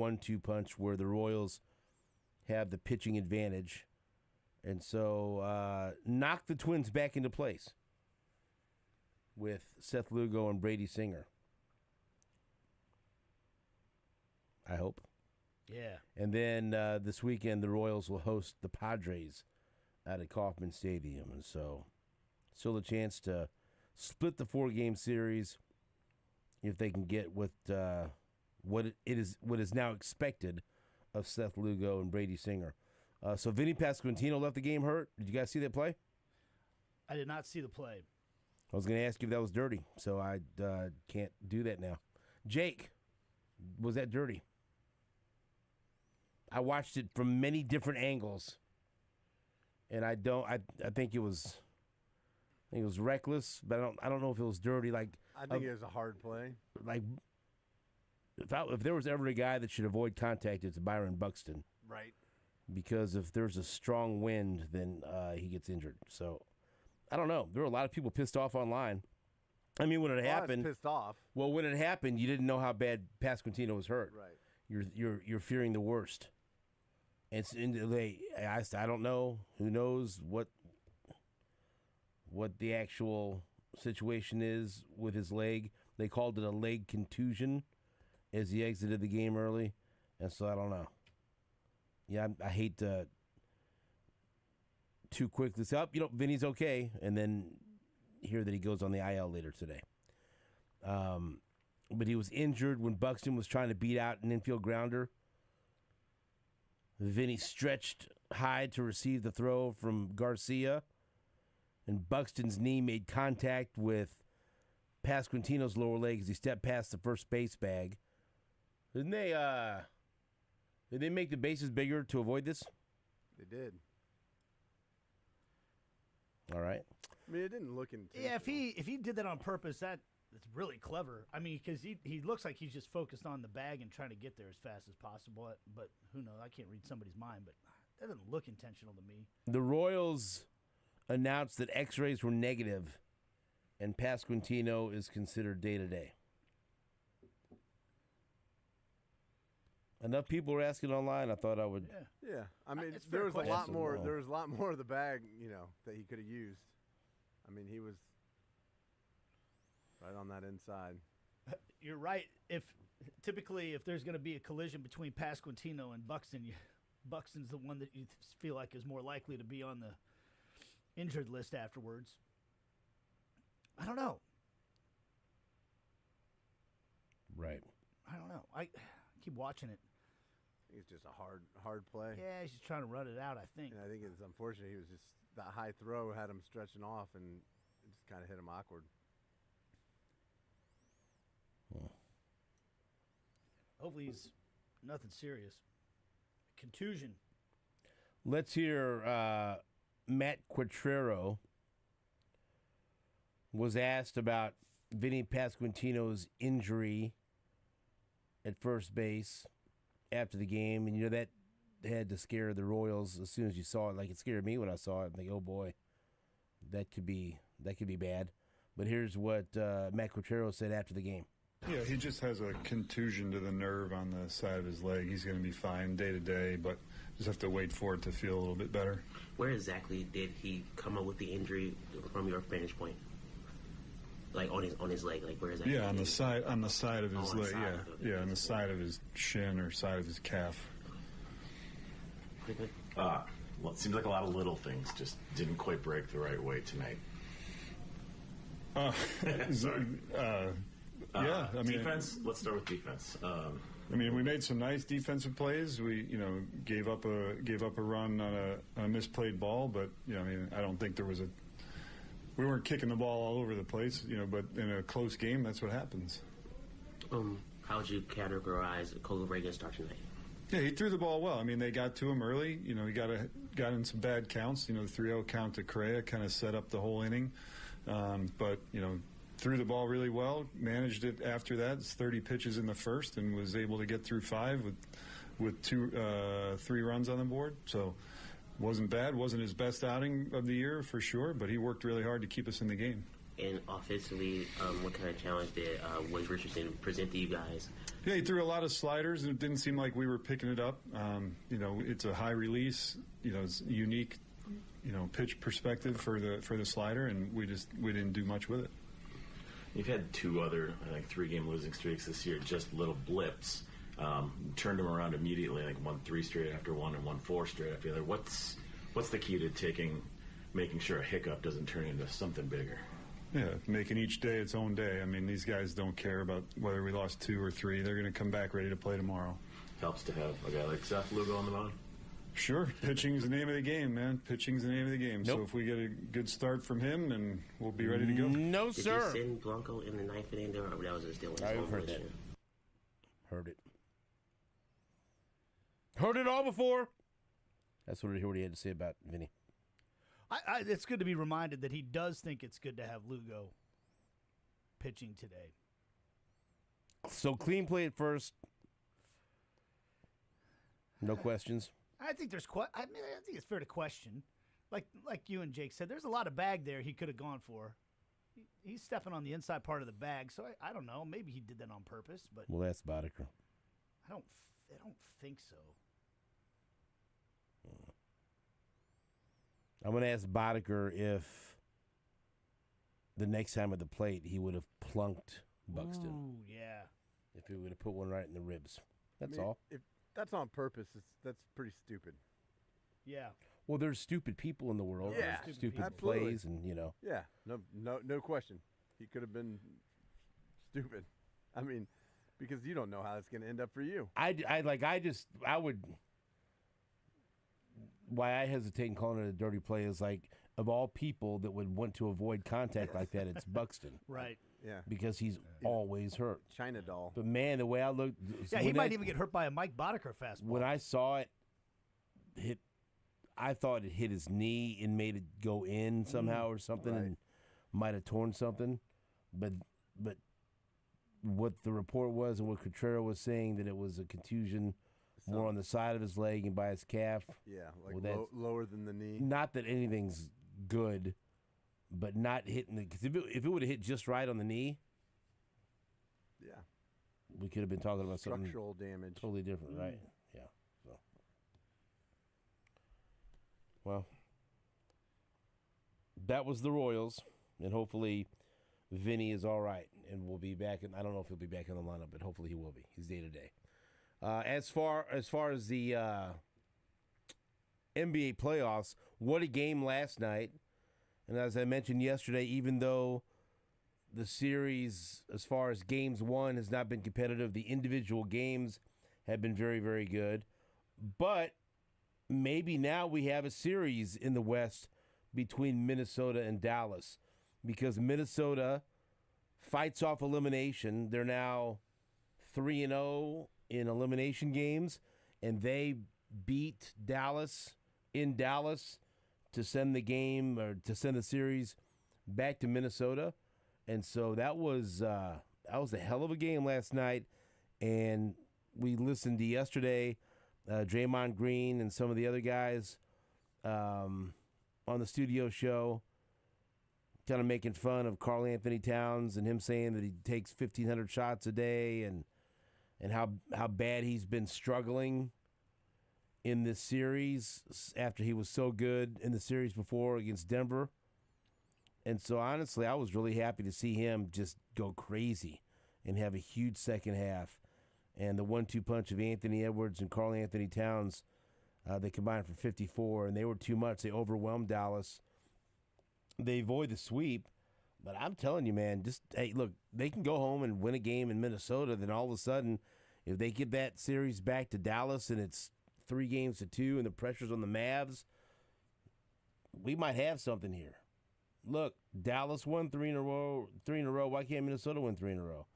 1-2 punch where the Royals have the pitching advantage. And so knock the Twins back into place with Seth Lugo and Brady Singer. I hope. Yeah. And then this weekend, the Royals will host the Padres out at Kauffman Stadium. And so still a chance to split the 4-game series if they can get what is now expected of Seth Lugo and Brady Singer. So Vinny Pasquantino left the game hurt. Did you guys see that play? I did not see the play. I was going to ask you if that was dirty, so I can't do that now. Jake, was that dirty? I watched it from many different angles, and I think it was reckless, but I don't know if it was dirty. Like I think it was a hard play. Like if there was ever a guy that should avoid contact, it's Byron Buxton. Right. Because if there's a strong wind, then he gets injured. So I don't know. There were a lot of people pissed off online. I mean, when it happened, pissed off. Well, when it happened, you didn't know how bad Pasquantino was hurt. Right. You're fearing the worst. I don't know. Who knows what the actual situation is with his leg? They called it a leg contusion as he exited the game early, and so I don't know. Yeah, I hate to too quickly say, Vinny's okay, and then hear that he goes on the IL later today. But he was injured when Buxton was trying to beat out an infield grounder. Vinny stretched high to receive the throw from Garcia, and Buxton's knee made contact with Pasquantino's lower leg as he stepped past the first base bag. Did they make the bases bigger to avoid this? They did. All right. I mean, it didn't look intentional. Yeah, if he did that on purpose, that's really clever. I mean, because he looks like he's just focused on the bag and trying to get there as fast as possible. But who knows? I can't read somebody's mind, but that doesn't look intentional to me. The Royals announced that X-rays were negative, and Pasquantino is considered day-to-day. Enough people were asking online. I thought I would. Yeah. I mean, there was a lot more. There was a lot more of the bag, that he could have used. I mean, he was right on that inside. You're right. If there's going to be a collision between Pasquantino and Buxton, Buxton's the one that you feel like is more likely to be on the injured list afterwards. I don't know. Right. I don't know. I keep watching it. I think it's just a hard play. Yeah, he's just trying to run it out, I think. And I think it's unfortunate. He was just that high throw had him stretching off, and it just kind of hit him awkward. Hopefully he's nothing serious. Contusion. Let's hear Matt Quattrero was asked about Vinny Pasquantino's injury at first base after the game, and that had to scare the Royals as soon as you saw it. Like, it scared me when I saw it. I'm like, oh boy, that could be bad. But here's what Matt Quattrero said after the game. Yeah, he just has a contusion to the nerve on the side of his leg. He's going to be fine day to day, but just have to wait for it to feel a little bit better. Where exactly did he come up with the injury from your vantage point? Like on his leg, like where is that? Yeah, on the side of his leg. On the side of his shin or side of his calf. Well, it seems like a lot of little things just didn't quite break the right way tonight. Yeah, I mean, defense. Let's start with defense. We made some nice defensive plays. We, gave up a run on a misplayed ball, but I don't think there was we weren't kicking the ball all over the place, but in a close game, that's what happens. How would you categorize Cole Reagan's start tonight? Yeah, he threw the ball well. I mean, they got to him early. He got in some bad counts. The 3-0 count to Correa kind of set up the whole inning. But threw the ball really well, managed it after that. It's 30 pitches in the first and was able to get through 5 with 3 runs on the board. So wasn't bad. Wasn't his best outing of the year for sure, but he worked really hard to keep us in the game. And offensively, what kind of challenge did Wes Richardson present to you guys? Yeah, he threw a lot of sliders, and it didn't seem like we were picking it up. It's a high release. It's unique, pitch perspective for the slider, and we didn't do much with it. You've had 2 other, I think, 3-game losing streaks this year, just little blips. Turned them around immediately, like won 3 straight after one and won 4 straight after the other. What's the key to making sure a hiccup doesn't turn into something bigger? Yeah, making each day its own day. I mean, these guys don't care about whether we lost 2 or 3. They're going to come back ready to play tomorrow. Helps to have a guy like Seth Lugo on the mound. Sure. Pitching is the name of the game, man. Pitching's the name of the game. Nope. So if we get a good start from him, then we'll be ready to go. No, Did sir. you send Blanco in the 9th inning there, or that was still in I've heard that. Heard it. Heard it all before. That's what he had to say about Vinny. It's good to be reminded that he does think it's good to have Lugo pitching today. So clean play at first. No questions. I think I think it's fair to question. Like you and Jake said, there's a lot of bag there he could have gone for. He's stepping on the inside part of the bag, so I don't know. Maybe he did that on purpose, but Well, that's Boddicker. I don't think so. I'm going to ask Boddicker if the next time at the plate he would have plunked Buxton. Ooh, yeah. If he would have put one right in the ribs. That's all. If that's on purpose, that's pretty stupid. Yeah. Well, there's stupid people in the world. Yeah. There's stupid Absolutely. plays, and Yeah, no question. He could have been stupid. I mean, because you don't know how it's going to end up for you. Why I hesitate in calling it a dirty play is like, of all people that would want to avoid contact like that, it's Buxton. Right. Yeah, Because he's always hurt. China doll. But man, the way I looked, Yeah, he might even get hurt by a Mike Boddicker fastball. When I saw it hit, I thought it hit his knee and made it go in somehow or something, right. and might have torn something. But what the report was and what Contreras was saying, that it was a contusion more on the side of his leg and by his calf. Yeah, like Well, lower than the knee. Not that anything's good, but not hitting the. Because if it would have hit just right on the knee, Yeah, we could have been talking about something structural damage. totally different, right? Yeah. So, well, that was the Royals, and hopefully Vinny is all right and will be back. I don't know if he'll be back in the lineup, but hopefully he will be. He's day to day. As far as the NBA playoffs, what a game last night. And as I mentioned yesterday, even though the series, as far as games won, has not been competitive, the individual games have been very, very good. But maybe now we have a series in the West between Minnesota and Dallas, because Minnesota fights off elimination. They're now 3-0 in elimination games, and they beat Dallas in Dallas to send the game, or to send the series back to Minnesota. And so that was a hell of a game last night. And we listened to yesterday, Draymond Green and some of the other guys on the studio show, kind of making fun of Karl Anthony Towns and him saying that he takes 1,500 shots a day, and how bad he's been struggling in this series after he was so good in the series before against Denver. And so, honestly, I was really happy to see him just go crazy and have a huge second half. And the 1-2 punch of Anthony Edwards and Karl Anthony Towns, they combined for 54, and they were too much. They overwhelmed Dallas. They avoid the sweep. But I'm telling you, man, hey, look, they can go home and win a game in Minnesota. Then all of a sudden, if they get that series back to Dallas and it's 3-2 and the pressure's on the Mavs, we might have something here. Look, Dallas won 3 in a row. Why can't Minnesota win 3 in a row?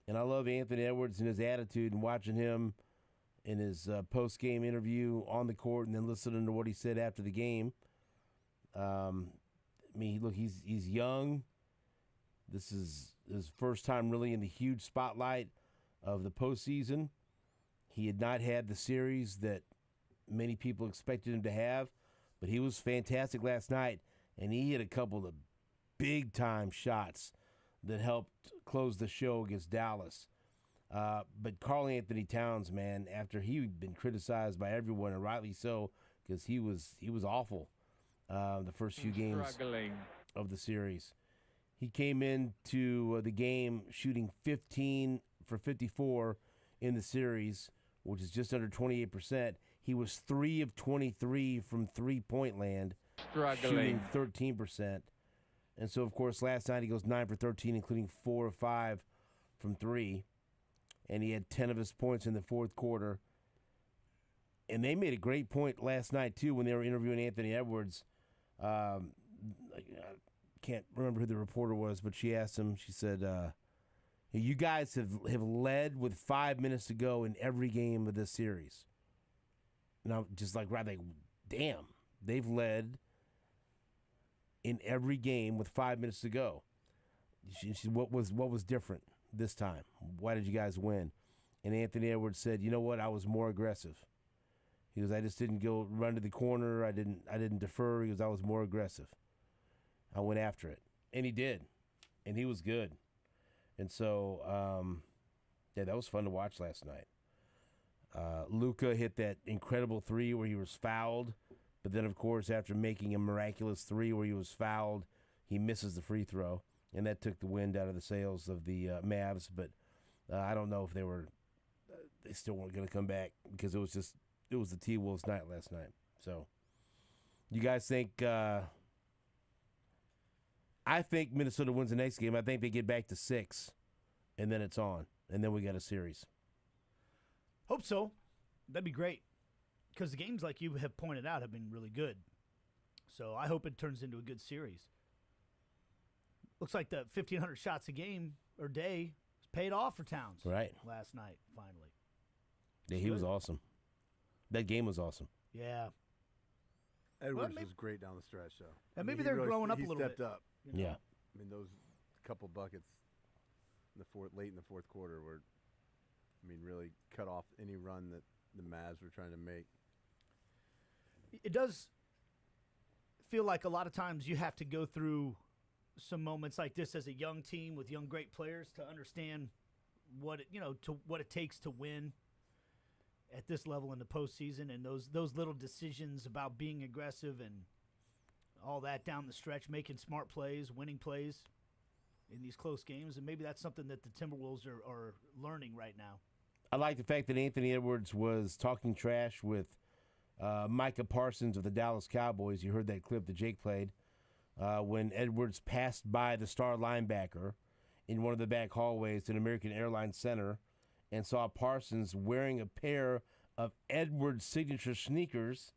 And I love Anthony Edwards and his attitude, and watching him in his post-game interview on the court, and then listening to what he said after the game. I mean, look, he's young. This is his first time really in the huge spotlight of the postseason. He had not had the series that many people expected him to have, but he was fantastic last night, and he hit a couple of big-time shots that helped close the show against Dallas. But Karl Anthony Towns, man, after he'd been criticized by everyone, and rightly so, because he was awful the first few games of the series. He came into the game shooting 15 for 54 in the series, which is just under 28%. He was 3 of 23 from three-point land, shooting 13%. And so, of course, last night he goes 9 for 13, including 4 of 5 from 3. And he had 10 of his points in the fourth quarter. And they made a great point last night, too, when they were interviewing Anthony Edwards. I can't remember who the reporter was, but she asked him, she said, you guys have led with 5 minutes to go in every game of this series. And I'm just like, damn, they've led in every game with 5 minutes to go. She said, what was different this time? Why did you guys win? And Anthony Edwards said, you know what? I was more aggressive. He goes, I just didn't go run to the corner. I didn't defer. He goes, I was more aggressive. I went after it. And he did. And he was good. And so, that was fun to watch last night. Luka hit that incredible three where he was fouled. But then, of course, after making a miraculous three where he was fouled, he misses the free throw. And that took the wind out of the sails of the Mavs. But I don't know if they still weren't going to come back because it was the T-Wolves night last night. So, you guys think, I think Minnesota wins the next game. I think they get back to 6, and then it's on. And then we got a series. Hope so. That'd be great. Because the games, like you have pointed out, have been really good. So I hope it turns into a good series. Looks like the 1,500 shots a game or day paid off for Towns. Right. Last night, finally. Yeah, he was awesome. That game was awesome. Yeah. Edwards was great down the stretch, though. And maybe they're growing up a little bit. He stepped up. You know? Yeah. I mean, those couple buckets late in the fourth quarter were, really cut off any run that the Mavs were trying to make. It does feel like a lot of times you have to go through some moments like this as a young team with young great players to understand what it takes to win at this level in the postseason, and those little decisions about being aggressive and all that down the stretch, making smart plays, winning plays in these close games, and maybe that's something that the Timberwolves are learning right now. I like the fact that Anthony Edwards was talking trash with Micah Parsons of the Dallas Cowboys. You heard that clip that Jake played when Edwards passed by the star linebacker in one of the back hallways at American Airlines Center and saw Parsons wearing a pair of Edwards' signature sneakers.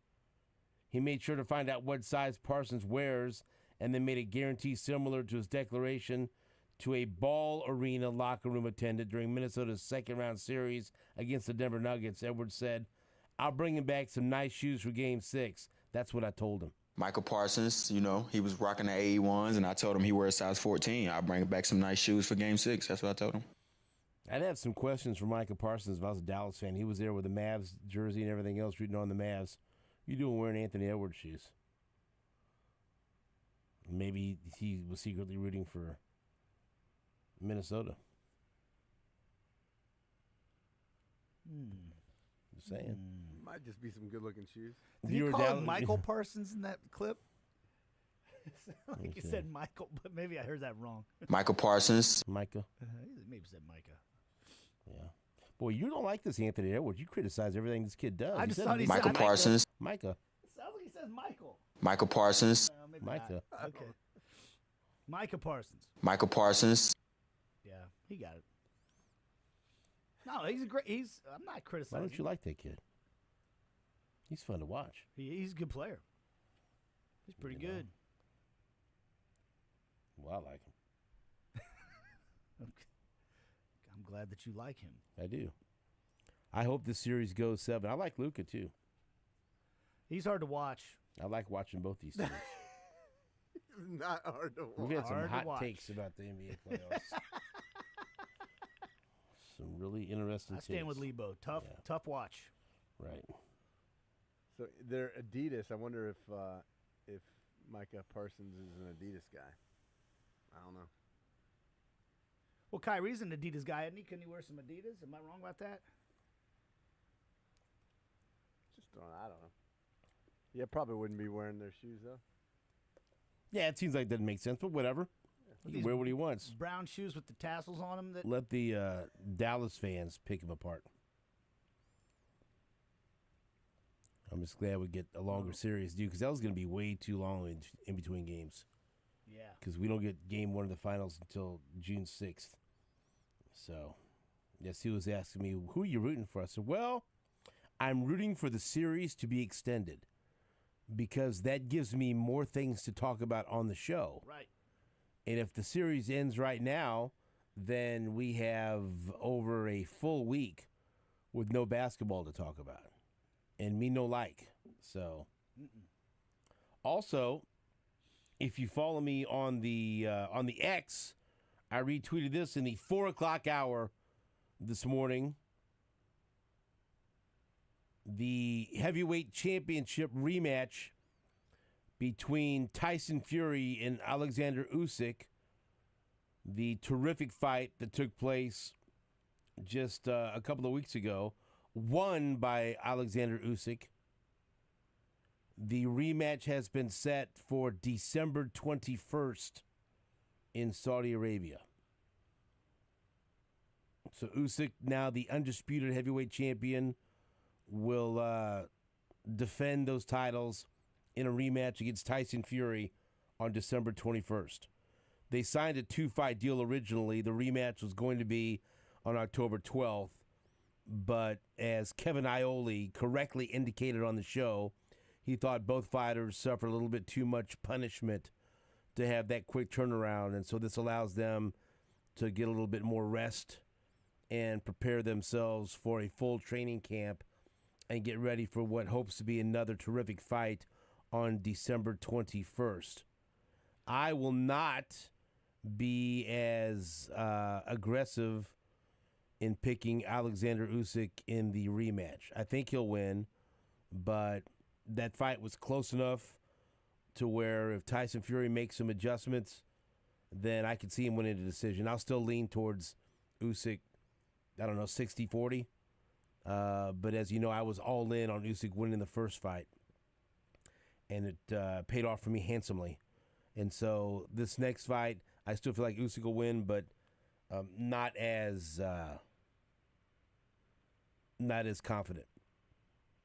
He made sure to find out what size Parsons wears and then made a guarantee similar to his declaration to a Ball Arena locker room attendant during Minnesota's second-round series against the Denver Nuggets. Edwards said, I'll bring him back some nice shoes for Game 6. That's what I told him. Michael Parsons, he was rocking the AE1s, and I told him he wears size 14. I'll bring him back some nice shoes for Game 6. That's what I told him. I'd have some questions for Michael Parsons if I was a Dallas fan. He was there with the Mavs jersey and everything else rooting on the Mavs. What are you doing wearing Anthony Edwards shoes? Maybe he was secretly rooting for Minnesota. Just saying. Might just be some good-looking shoes. Did you call him Michael Parsons in that clip? Like you said Michael, but maybe I heard that wrong. Michael Parsons. Micah. Maybe said Micah. Yeah. Boy, you don't like this Anthony Edwards. You criticize everything this kid does. I just thought he said Michael Parsons. Micah. It sounds like he says Michael. Michael Parsons. Maybe Micah. not. Okay. Micah Parsons. Michael Parsons. Yeah, he got it. No, he's a great. I'm not criticizing. Why don't you like that kid? He's fun to watch. He's a good player. He's pretty good. Well, I like him. I'm glad that you like him. I do. I hope this series goes 7. I like Luka too. He's hard to watch. I like watching both these teams. It's not hard to watch. We've had some Hard to hot watch. takes about the NBA playoffs. Some really interesting I stand takes. with Lebo. Tough watch. Right. So they're Adidas. I wonder if Micah Parsons is an Adidas guy. I don't know. Well, Kyrie's an Adidas guy, isn't he? Can he wear some Adidas? Am I wrong about that? Just throwing. I don't know. Yeah, probably wouldn't be wearing their shoes though. Yeah, it seems like that doesn't make sense, but whatever. He can wear what he wants. Brown shoes with the tassels on them. That Let the Dallas fans pick him apart. I'm just glad we get a longer series, dude, because that was going to be way too long in between games. Yeah. Because we don't get game one of the finals until June 6th. So, yes, he was asking me, who are you rooting for? I said, well, I'm rooting for the series to be extended because that gives me more things to talk about on the show. Right. And if the series ends right now, then we have over a full week with no basketball to talk about. And me no like. So, also, if you follow me on the X, I retweeted this in the 4 o'clock hour this morning. The heavyweight championship rematch between Tyson Fury and Alexander Usyk. The terrific fight that took place just a couple of weeks ago, won by Alexander Usyk. The rematch has been set for December 21st in Saudi Arabia. So Usyk, now the undisputed heavyweight champion, will defend those titles in a rematch against Tyson Fury on December 21st. They signed a 2-fight deal originally. The rematch was going to be on October 12th. But as Kevin Iole correctly indicated on the show, he thought both fighters suffered a little bit too much punishment to have that quick turnaround. And so this allows them to get a little bit more rest and prepare themselves for a full training camp and get ready for what hopes to be another terrific fight on December 21st. I will not be as aggressive in picking Alexander Usyk in the rematch. I think he'll win, but that fight was close enough to where if Tyson Fury makes some adjustments, then I could see him winning the decision. I'll still lean towards Usyk, 60-40. But as you know, I was all in on Usyk winning the first fight, and it paid off for me handsomely. And so this next fight, I still feel like Usyk will win, but not as confident.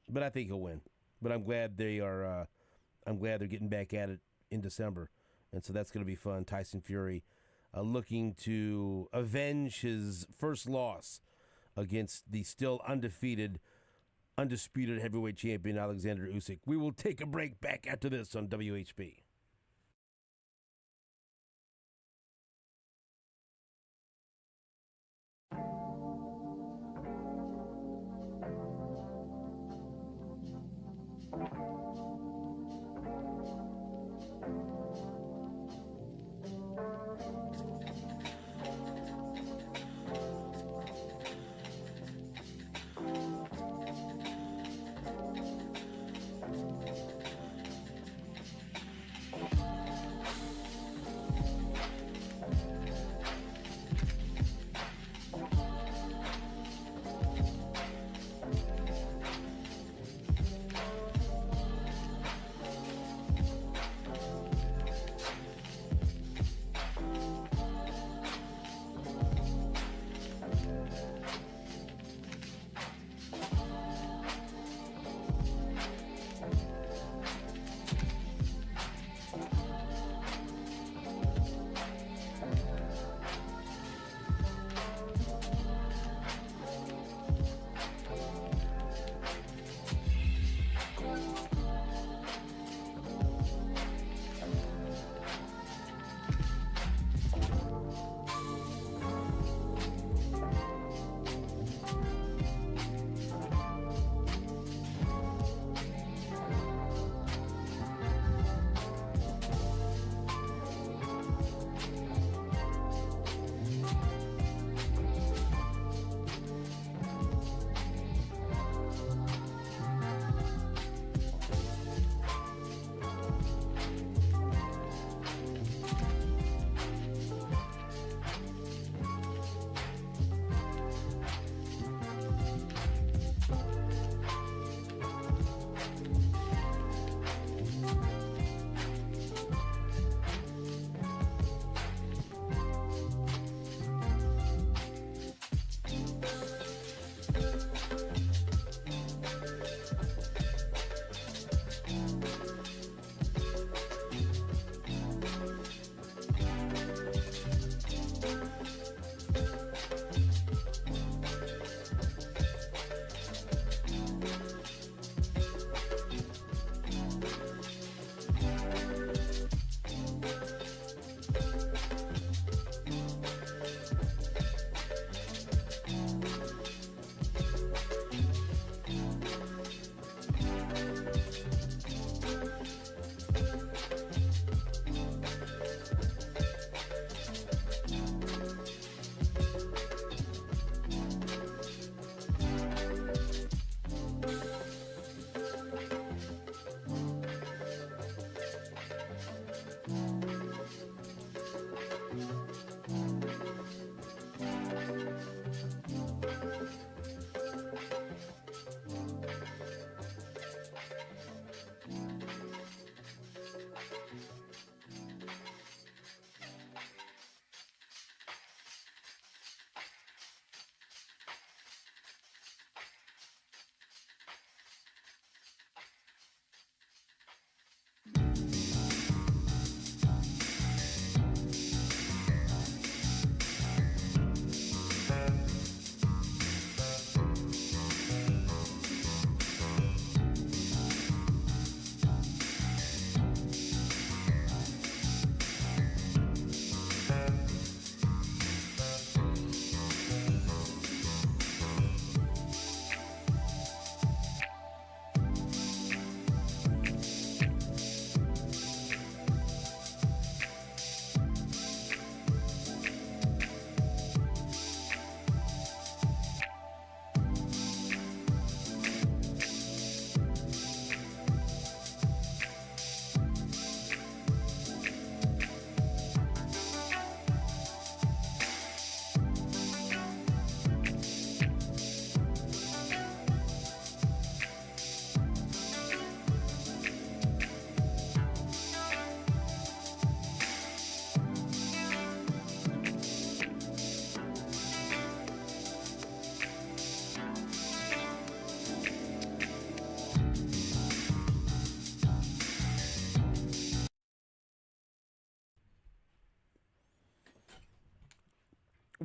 But I think he'll win. But I'm glad they are. I'm glad they're getting back at it in December, and so that's going to be fun. Tyson Fury looking to avenge his first loss against the still undisputed heavyweight champion Alexander Usyk. We will take a break. Back after this on WHB.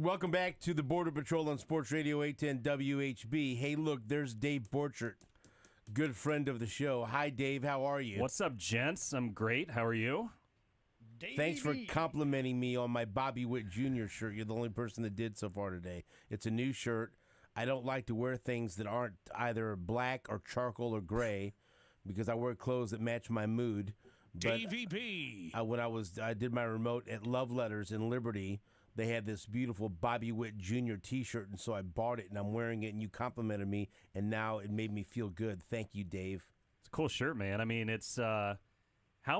Welcome back to the Border Patrol on Sports Radio 810 WHB. Hey, look, there's Dave Borchert, good friend of the show. Hi, Dave. How are you? What's up, gents? I'm great. How are you? Thanks for complimenting me on my Bobby Witt Jr. shirt. You're the only person that did so far today. It's a new shirt. I don't like to wear things that aren't either black or charcoal or gray because I wear clothes that match my mood. But DVP. When I did my remote at Love Letters in Liberty, they had this beautiful Bobby Witt Jr. T-shirt, and so I bought it, and I'm wearing it, and you complimented me, and now it made me feel good. Thank you, Dave. It's a cool shirt, man. I mean, it's how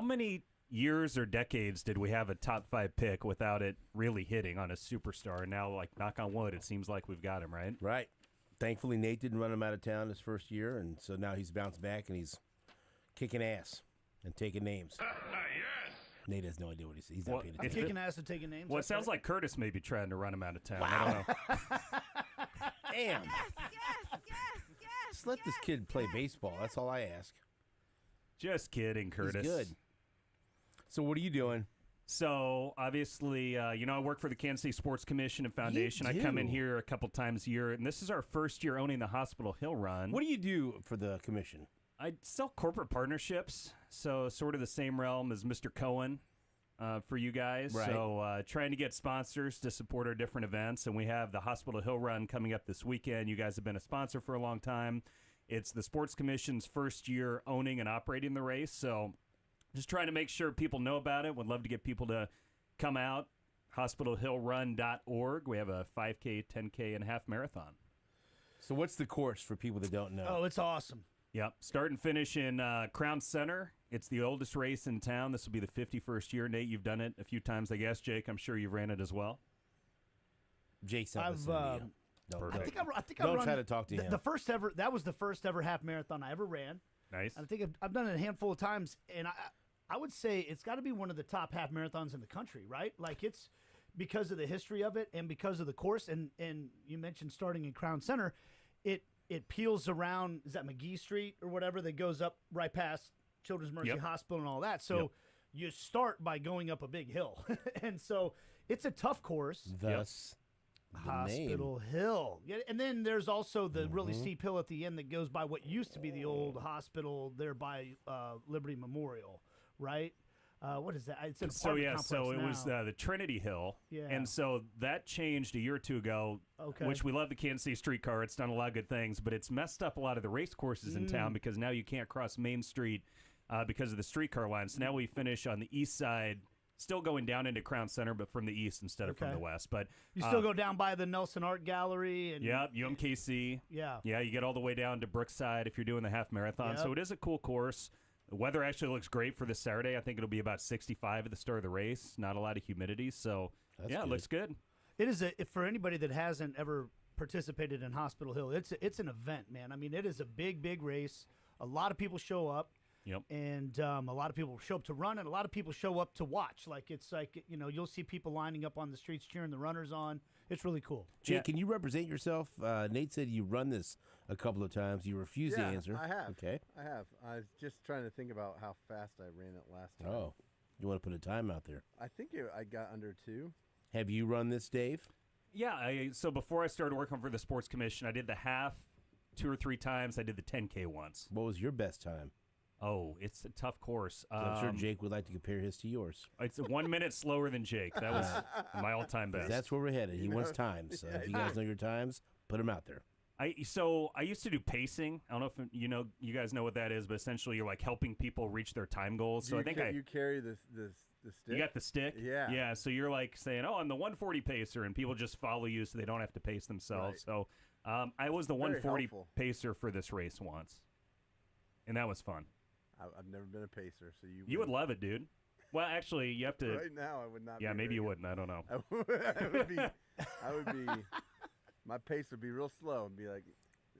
many years or decades did we have a top 5 pick without it really hitting on a superstar? And now, like, knock on wood, it seems like we've got him, right? Right. Thankfully, Nate didn't run him out of town his first year, and so now he's bounced back, and he's kicking ass and taking names. Yes. Nate has no idea what he's saying. He's not paying I'm attention. kicking ass and taking names. Well, it that's sounds right. like Curtis may be trying to run him out of town. I don't know. Damn. Yes. Just let this kid play baseball. That's all I ask. Just kidding, Curtis. He's good. So what are you doing? So, obviously, I work for the Kansas City Sports Commission and Foundation. I come in do? here a couple times a year, and this is our first year owning the Hospital Hill Run. What do you do for the commission? I sell corporate partnerships, so sort of the same realm as Mr. Cohen for you guys. Right. So trying to get sponsors to support our different events, and we have the Hospital Hill Run coming up this weekend. You guys have been a sponsor for a long time. It's the Sports Commission's first year owning and operating the race, so just trying to make sure people know about it. Would love to get people to come out. HospitalHillRun.org. We have a 5K, 10K, and half marathon. So what's the course for people that don't know? Oh, it's awesome. Yep. Start and finish in Crown Center. It's the oldest race in town. This will be the 51st year. Nate, you've done it a few times, I guess. Jake, I'm sure you've ran it as well. Jake's not I've, listening to you. I think I Don't run try to talk to him. The first ever. That was the first ever half marathon I ever ran. Nice. I think I've done it a handful of times, and I would say it's got to be one of the top half marathons in the country, right? Like it's because of the history of it and because of the course. And you mentioned starting in Crown Center, it peels around. Is that McGee Street or whatever that goes up right past Children's Mercy Hospital and all that? So you start by going up a big hill, and so it's a tough course. Thus, the Hospital name. Hill. Yeah, and then there's also the really steep hill at the end that goes by what used to be the old hospital there by Liberty Memorial, right? What is that? It's an apartment complex so it now. was the Trinity Hill. Yeah. And so that changed a year or two ago, which we love the Kansas City streetcar. It's done a lot of good things, but it's messed up a lot of the race courses in town because now you can't cross Main Street because of the streetcar line. So now we finish on the east side, still going down into Crown Center, but from the east instead of from the west. But you still go down by the Nelson Art Gallery. And UMKC. Yeah. Yeah, you get all the way down to Brookside if you're doing the half marathon. So it is a cool course. The weather actually looks great for this Saturday. I think it'll be about 65 at the start of the race. Not a lot of humidity, so it looks good. It is for anybody that hasn't ever participated in Hospital Hill. It's an event, man. I mean, it is a big race. A lot of people show up. Yep. And a lot of people show up to run, and a lot of people show up to watch. It's like you'll see people lining up on the streets cheering the runners on. It's really cool. Jake, can you represent yourself? Nate said you run this a couple of times. You refused to answer. I have. Okay. I have. I was just trying to think about how fast I ran it last time. Oh, you want to put a time out there? I think I got under 2. Have you run this, Dave? Yeah. So before I started working for the Sports Commission, I did the half 2 or 3 times. I did the 10K once. What was your best time? Oh, it's a tough course. I'm sure Jake would like to compare his to yours. It's 1 minute slower than Jake. That was my all-time best. That's where we're headed. He wants times. So if you guys know your times, put them out there. I used to do pacing. I don't know if you guys know what that is, but essentially you're like helping people reach their time goals. So I think you carry the stick. You got the stick? Yeah. Yeah, so you're like saying, "Oh, I'm the 140 pacer," and people just follow you so they don't have to pace themselves. Right. So I was the 140 helpful. pacer for this race once. And that was fun. I've never been a pacer, so you would love it, dude. Well, actually, you have to. Right now, I would not. Yeah, be maybe you very wouldn't. I don't know. I would be. My pace would be real slow and be like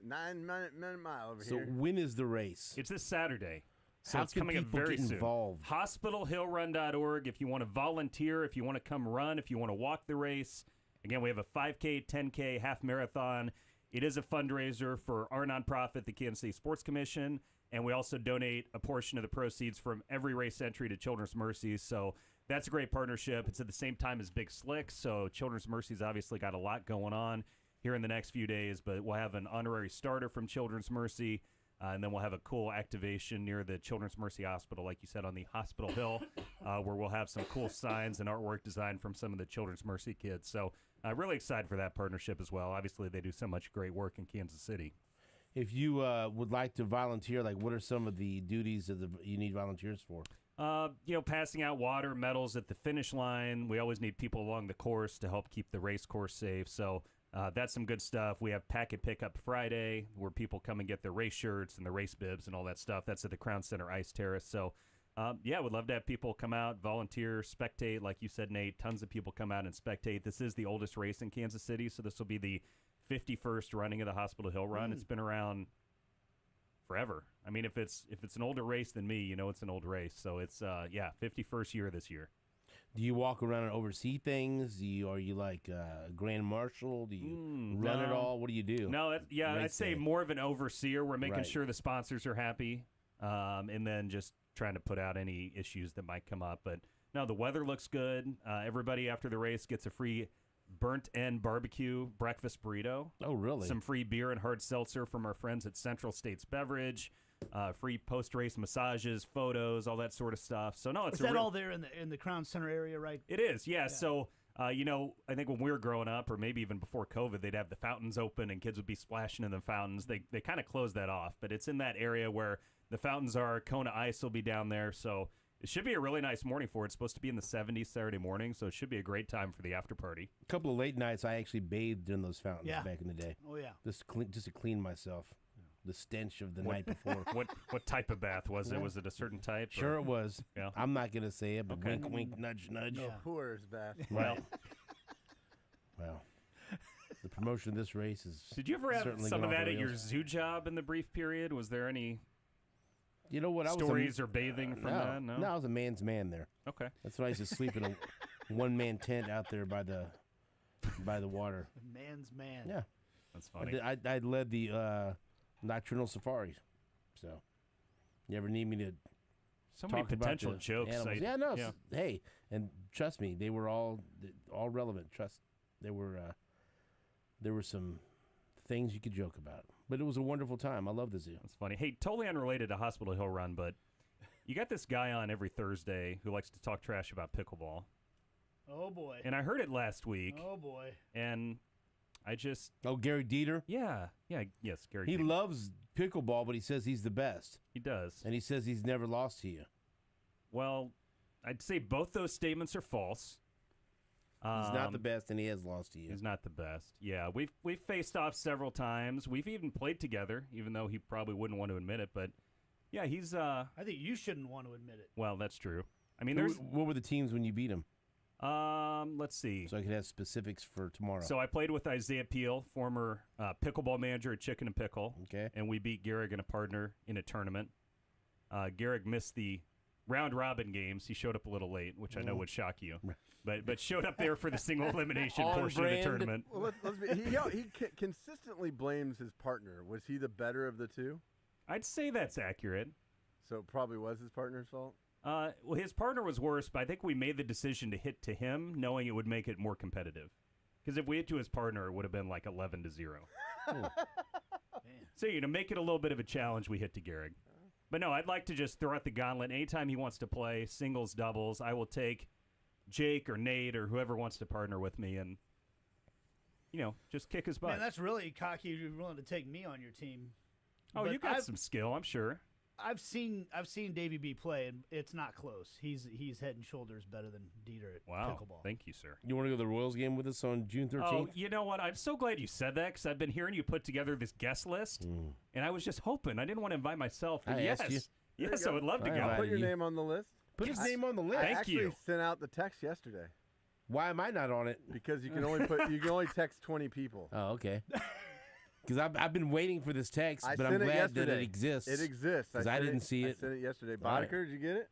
9-minute mile over So here. when is the race? It's this Saturday. So How it's can coming up people very get soon. involved? HospitalHillRun.org if you want to volunteer, if you want to come run, if you want to walk the race. Again, we have a 5K, 10K, half marathon. It is a fundraiser for our nonprofit, the Kansas City Sports Commission, and we also donate a portion of the proceeds from every race entry to Children's Mercy. So that's a great partnership. It's at the same time as Big Slick, so Children's Mercy's obviously got a lot going on here in the next few days, but we'll have an honorary starter from Children's Mercy, and then we'll have a cool activation near the Children's Mercy Hospital, like you said, on the Hospital Hill, where we'll have some cool signs and artwork designed from some of the Children's Mercy kids. So really excited for that partnership as well. Obviously, they do so much great work in Kansas City. If you would like to volunteer, like what are some of the duties that you need volunteers for? Passing out water, medals at the finish line. We always need people along the course to help keep the race course safe. So that's some good stuff. We have packet pickup Friday where people come and get their race shirts and the race bibs and all that stuff. That's at the Crown Center Ice Terrace. So, we'd love to have people come out, volunteer, spectate. Like you said, Nate, tons of people come out and spectate. This is the oldest race in Kansas City, so this will be the 51st running of the Hospital Hill Run. It's been around forever. I mean, if it's an older race than me, it's an old race. So it's 51st year this year. Do you walk around and oversee things? Are you like Grand Marshal? Do you run it all? What do you do? No, I'd say more of an overseer. We're making sure the sponsors are happy, and then just trying to put out any issues that might come up. But no, the weather looks good. Everybody after the race gets a free burnt end barbecue breakfast burrito. Oh, really? Some free beer and hard seltzer from our friends at Central States Beverage. Free post-race massages, photos, all that sort of stuff. So no, it's is that all there in the Crown Center area, right? It is, yeah. So I think when we were growing up, or maybe even before COVID, they'd have the fountains open and kids would be splashing in the fountains. They kind of closed that off, but it's in that area where the fountains are. Kona Ice will be down there, so it should be a really nice morning for it. It's supposed to be in the 70s Saturday morning, so it should be a great time for the after party. A couple of late nights, I actually bathed in those fountains back in the day. Oh, yeah. Just to clean myself. The stench of the night before. What type of bath was it? Was it a certain type? Sure it was. Yeah. I'm not going to say it, but wink, wink, nudge, nudge. No poor's bath. Well, the promotion of this race is Did you ever have certainly some of gone off that the at your rails. zoo job in the brief period? Was there any stories or bathing from that? No, I was a man's man there. Okay. That's why I used to sleep in a one-man tent out there by the water. Man's man. Yeah. That's funny. I led the nocturnal safaris. So, you ever need me to so many talk about potential the jokes. animals? Hey, and trust me, they were all relevant. There were some things you could joke about, but it was a wonderful time. I love the zoo. That's funny. Hey, totally unrelated to Hospital Hill Run, but you got this guy on every Thursday who likes to talk trash about pickleball. Oh boy. And I heard it last week. Oh boy. And I just... Oh, Gary Dieter? Yes, Gary He Dieter. loves pickleball, but he says he's the best. He does. And he says he's never lost to you. Well, I'd say both those statements are false. He's not the best, and he has lost to you. He's not the best. Yeah, we've faced off several times. We've even played together, even though he probably wouldn't want to admit it. But, yeah, he's... I think you shouldn't want to admit it. Well, that's true. I mean, there's... What were the teams when you beat him? Let's see. So I could have specifics for tomorrow. So I played with Isaiah Peel, former pickleball manager at Chicken and Pickle. Okay. And we beat Gehrig and a partner in a tournament. Gehrig missed the round-robin games. He showed up a little late, which I know would shock you. But showed up there for the single elimination portion of the tournament. Well, he consistently blames his partner. Was he the better of the two? I'd say that's accurate. So it probably was his partner's fault? Well, his partner was worse, but I think we made the decision to hit to him, knowing it would make it more competitive. Because if we hit to his partner, it would have been like 11-0. So, make it a little bit of a challenge, we hit to Gehrig. But no, I'd like to just throw out the gauntlet. Anytime he wants to play, singles, doubles, I will take Jake or Nate or whoever wants to partner with me and, just kick his butt. Man, that's really cocky. You're willing to take me on your team. Oh, But you got some skill, I'm sure. I've seen Davey B play, and it's not close. He's head and shoulders better than Dieter at pickleball. Thank you, sir. You want to go to the Royals game with us on June 13th? Oh, you know what? I'm so glad you said that because I've been hearing you put together this guest list, and I was just hoping. I didn't want to invite myself. But I asked you. Yes, I would love to I go. invited Put your you. name on the list. Put his name on the list. I Thank actually you. sent out the text yesterday Why am I not on it? because you can only text 20 people. Oh, okay. Because I've been waiting for this text, I but I'm sent it glad that yesterday. it exists. It exists. 'Cause I sent didn't see I it. sent it yesterday. All right. Boddicker, did you get it?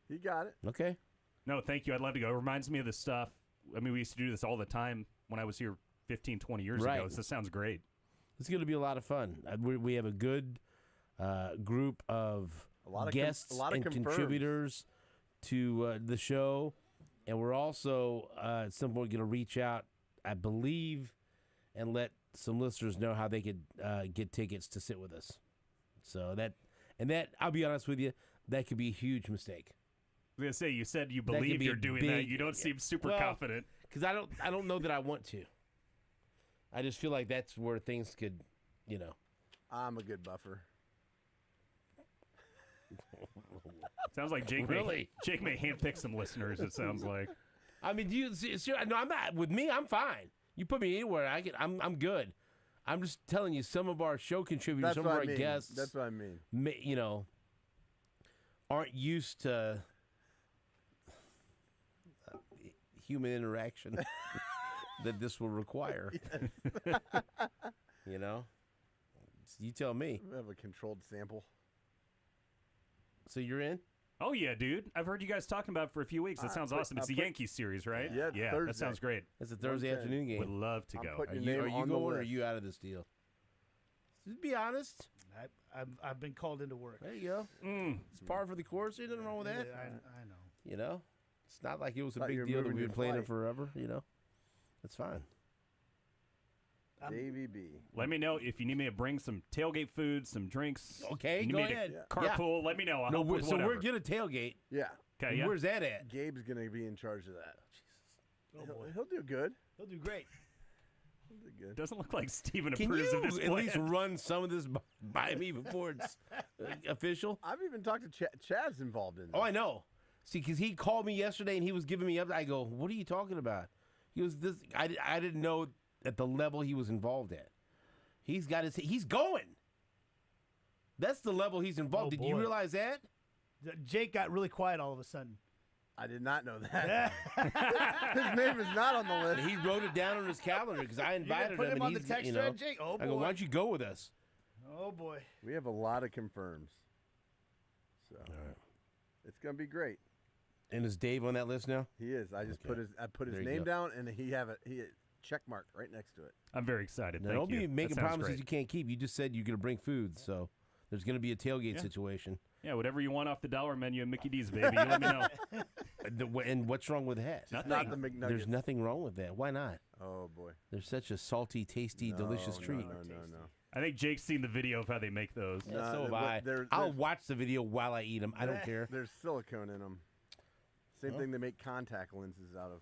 He got it. Okay. No, thank you. I'd love to go. It reminds me of this stuff. I mean, we used to do this all the time when I was here 15, 20 years ago. So this sounds great. It's going to be a lot of fun. We have a good group of guests and confirms. contributors to the show, and we're also at some point going to reach out, I believe, and let some listeners know how they could get tickets to sit with us. So that I'll be honest with you, that could be a huge mistake. I was gonna say, you said you believe you're doing that. You don't seem super confident. Because I don't know that I want to. I just feel like that's where things could, I'm a good buffer. Sounds like Jake Jake may handpick some listeners. It sounds like. I mean, no, I'm not. With me, I'm fine. You put me anywhere, I'm good. I'm just telling you, some of our show contributors, some of our guests, that's what I mean. Aren't used to human interaction that this will require. You tell me. We have a controlled sample. So you're in? Oh, yeah, dude. I've heard you guys talking about it for a few weeks. That sounds awesome. It's the Yankees series, right? Yeah, that sounds great. It's a Thursday afternoon game. Would love to go. Are you going or are you out of this deal? Just be honest. I've been called into work. There you go. It's par for the course. There's nothing wrong with that. I know. It's not like it was a big deal that we've been playing it forever. That's fine. Davey B. Let me know if you need me to bring some tailgate food, some drinks. Okay, go ahead. Carpool. Let me know. I'll help with so whatever. we're gonna tailgate. Yeah. Okay. Yeah. Where's that at? Gabe's gonna be in charge of that. Oh boy. He'll do good. He'll do great. He'll do good. Doesn't look like Steven Can approves you of this at plan. least run some of this by me before it's official? I've even talked to Chad's involved in this. Oh, I know. See, because he called me yesterday and he was giving me up. I go, what are you talking about? He was this. I didn't know at the level he was involved at. He's going. That's the level he's involved. Did you realize that? Jake got really quiet all of a sudden. I did not know that. His name is not on the list. He wrote it down on his calendar because I invited put him on and the he's, text thread, Jake. Oh boy. I go, why don't you go with us? Oh boy. We have a lot of confirms. So it's gonna be great. And is Dave on that list now? He is. I just put his name down and he check mark right next to it. I'm very excited. Now, don't be making promises great. you can't keep. You just said you're going to bring food, so there's going to be a tailgate situation. Yeah, whatever you want off the dollar menu at Mickey D's, baby. You let me know. And what's wrong with that? Nothing. Not the McNuggets. There's nothing wrong with that. Why not? Oh boy. They're such a salty, tasty, delicious treat. No. I think Jake's seen the video of how they make those. Yeah, so have I. I'll watch the video while I eat them. I don't care. There's silicone in them. Same thing they make contact lenses out of.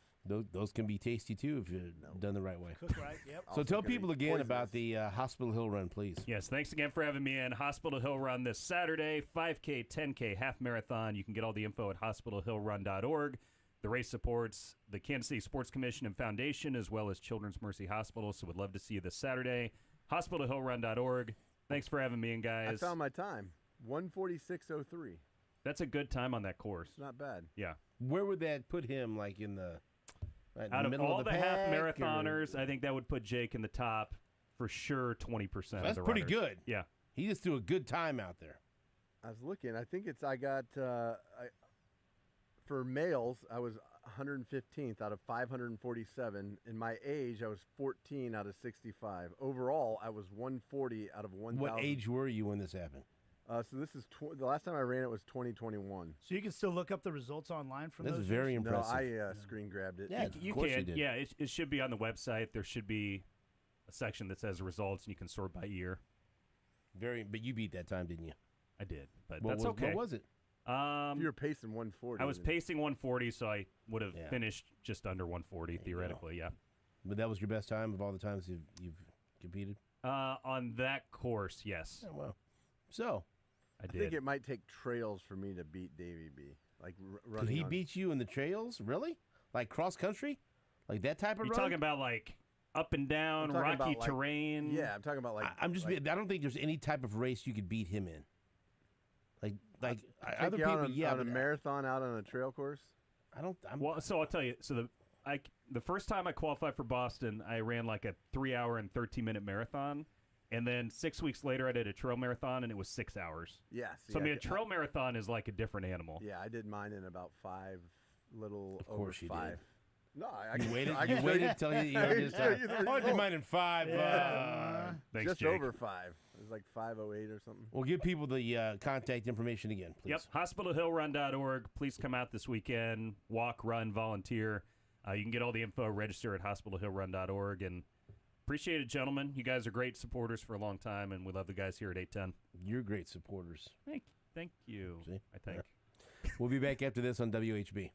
Those can be tasty too if you're done the right way. Cook right, yep. So tell people again about the Hospital Hill Run, please. Yes, thanks again for having me in. Hospital Hill Run this Saturday, 5K, 10K, half marathon. You can get all the info at hospitalhillrun.org. The race supports the Kansas City Sports Commission and Foundation as well as Children's Mercy Hospital, so we'd love to see you this Saturday. Hospitalhillrun.org. Thanks for having me in, guys. I found my time, 1:46:03. That's a good time on that course. It's not bad. Yeah. Where would that put him, like in the out of middle all of the half pack, marathoners, I think that would put Jake in the top for sure. 20% of the That's pretty runners. good. Yeah. He just threw a good time out there. I was looking. I think I got for males, I was 115th out of 547. In my age, I was 14 out of 65. Overall, I was 140 out of 1,000. What age were you when this happened? So this is the last time I ran it was 2021. So you can still look up the results online from This those is very years? impressive. No, I screen grabbed it. Yeah, You of course can. you did. Yeah, it should be on the website. There should be a section that says results, and you can sort by year. But you beat that time, didn't you? I did, but What that's was, okay. What was it? You were pacing 140. I was pacing 140, so I would have Yeah. finished just under 140 theoretically. Yeah. But that was your best time of all the times you've competed? On that course, yes. Oh, well. So, I I did. think it might take trails for me to beat Davey B. Like running. could he on- beat you in the trails? Really? Like cross country? Like that type of You're run? talking about like up and down, I'm talking rocky about, like- terrain. Yeah, I'm talking about like. I'm just. like, I don't think there's any type of race you could beat him in. Like take other you people, out on, yeah. on a but marathon out on a trail course. I don't. Well, so I'll tell you. So the first time I qualified for Boston, I ran like a 3 hour and 13-minute marathon, and then 6 weeks later I did a trail marathon, and it was 6 hours. Yes. So I mean, a trail marathon is like a different animal. Yeah, I did mine in about 5, little Of over course you 5. did. No, You waited till you just did mine in 5. Thanks, just Jake. over 5. It was like 5:08 or something. We'll give people the contact information again, please. Yep, hospitalhillrun.org. Please come out this weekend. Walk, run, volunteer. You can get all the info, register at hospitalhillrun.org. And appreciate it, gentlemen. You guys are great supporters for a long time, and we love the guys here at 810. You're great supporters. Thank you. See? I think. We'll be back after this on WHB.